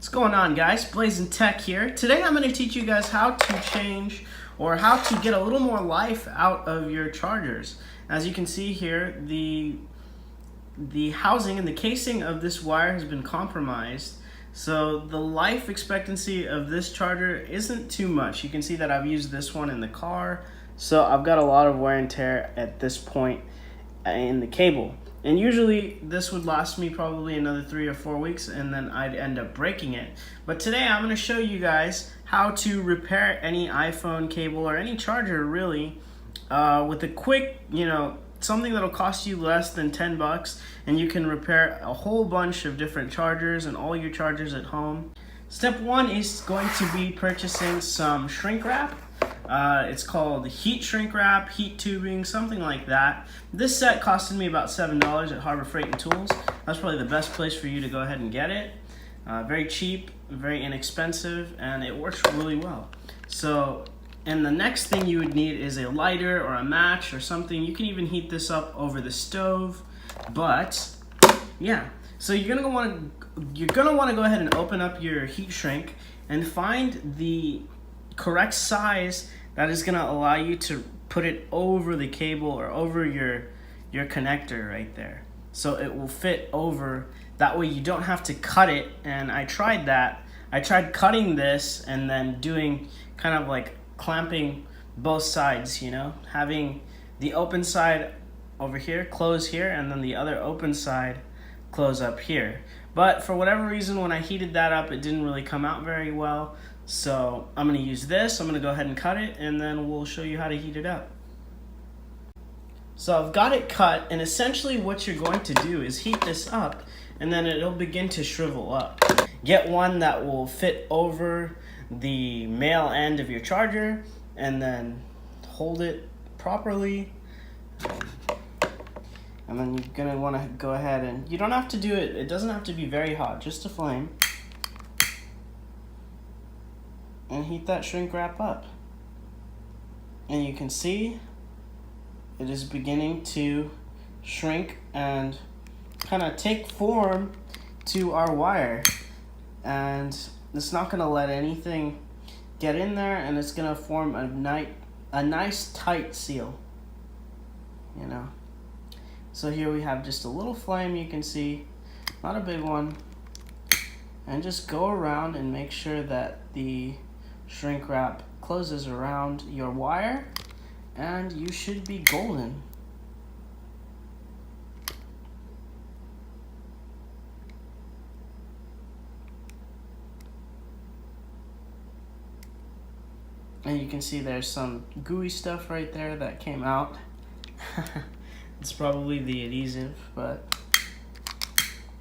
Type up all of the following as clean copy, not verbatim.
What's going on, guys? Blazing Tech here. Today I'm going to teach you guys how to change or how to get a little more life out of your chargers. As you can see here, the housing and the casing of this wire has been compromised. So the life expectancy of this charger isn't too much. You can see that I've used this one in the car. So I've got a lot of wear and tear at this point in the cable. And usually this would last me probably another 3 or 4 weeks and then I'd end up breaking it. But today I'm going to show you guys how to repair any iPhone cable or any charger really with a quick, something that'll cost you less than 10 bucks, and you can repair a whole bunch of different chargers and all your chargers at home. Step 1 is going to be purchasing some shrink wrap. It's called heat shrink wrap, heat tubing, something like that. This set costed me about $7 at Harbor Freight and Tools. That's probably the best place for you to go ahead and get it. Very cheap, very inexpensive, and it works really well. So, and the next thing you would need is a lighter or a match or something. You can even heat this up over the stove. But yeah, so you're gonna want to go ahead and open up your heat shrink and find the correct size that is going to allow you to put it over the cable or over your connector right there, so it will fit over. That way you don't have to cut it. And I tried that. I tried cutting this and then doing kind of like clamping both sides, having the open side over here close here and then the other open side close up here. But for whatever reason, when I heated that up, it didn't really come out very well. So I'm going to use this. I'm going to go ahead and cut it, and then we'll show you how to heat it up. So I've got it cut, and essentially what you're going to do is heat this up, and then it'll begin to shrivel up. Get one that will fit over the male end of your charger, and then hold it properly. And then you're going to want to go ahead and, you don't have to do it, it doesn't have to be very hot, just a flame. And heat that shrink wrap up. And you can see it is beginning to shrink and kind of take form to our wire. And it's not going to let anything get in there, and it's going to form a nice tight seal. So here we have just a little flame, you can see, not a big one. And just go around and make sure that the shrink wrap closes around your wire, and you should be golden. And you can see there's some gooey stuff right there that came out. It's probably the adhesive, but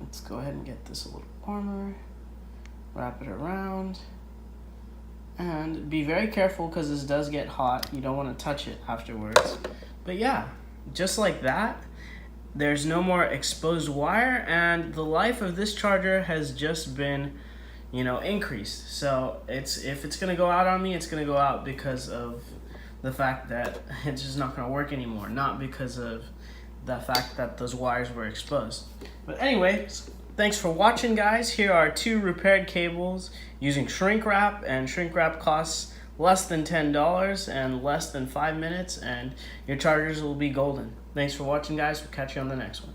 let's go ahead and get this a little warmer, wrap it around. And be very careful because this does get hot. You don't want to touch it afterwards. But yeah, just like that, there's no more exposed wire, and the life of this charger has just been, increased. So if it's going to go out on me, it's going to go out because of the fact that it's just not going to work anymore, not because of the fact that those wires were exposed. But anyways, thanks for watching, guys. Here are 2 repaired cables using shrink wrap, and shrink wrap costs less than $10 and less than 5 minutes, and your chargers will be golden. Thanks for watching, guys. We'll catch you on the next one.